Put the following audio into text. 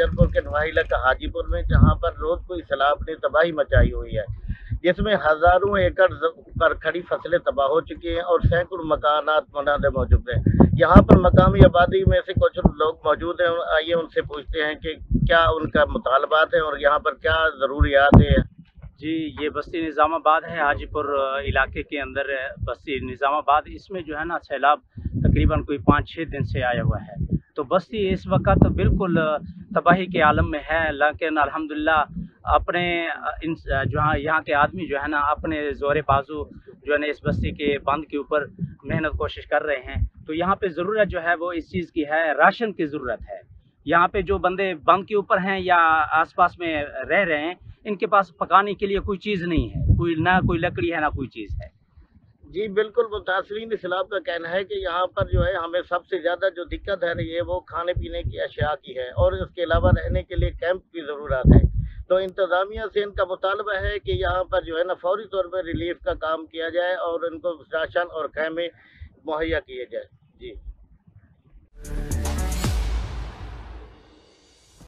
जैदलपुर के नुआही इलाका हाजीपुर में, जहाँ पर रोज कोई सैलाब ने तबाही मचाई हुई है, जिसमें हजारों एकड़ पर खड़ी फसलें तबाह हो चुकी हैं और सैकड़ों मकानात मुनादे मौजूद हैं। यहाँ पर मकामी आबादी में से कुछ लोग मौजूद हैं, आइए उनसे पूछते हैं कि क्या उनका मुतालबात है और यहाँ पर क्या ज़रूरियात है। जी, ये बस्ती निज़ामाबाद है, हाजीपुर इलाके के अंदर बस्ती निज़ामाबाद। इसमें जो है ना सैलाब तकरीबन कोई 5-6 दिन से आया हुआ है। तो बस्ती इस वक्त बिल्कुल तबाही के आलम में है, लेकिन अल्हम्दुलिल्लाह अपने जो यहाँ के आदमी जो है ना अपने ज़ोर बाजू जो है ना इस बस्ती के बंद के ऊपर मेहनत कोशिश कर रहे हैं। तो यहाँ पे ज़रूरत जो है वो इस चीज़ की है, राशन की ज़रूरत है। यहाँ पे जो बंदे बंद के ऊपर हैं या आसपास में रह रहे हैं, इनके पास पकाने के लिए कोई चीज़ नहीं है, कोई लकड़ी है ना कोई चीज़ है। जी बिल्कुल, मुतासरीन इस्लाम का कहना है कि यहाँ पर जो है हमें सबसे ज़्यादा जो दिक्कत है रही है वो खाने पीने की अशिया की है और इसके अलावा रहने के लिए कैंप की ज़रूरत है। तो इंतज़ामिया से इनका मुतालबा है कि यहाँ पर जो है ना फौरी तौर पर रिलीफ का काम किया जाए और इनको राशन और खैमे मुहैया किए जाए। जी।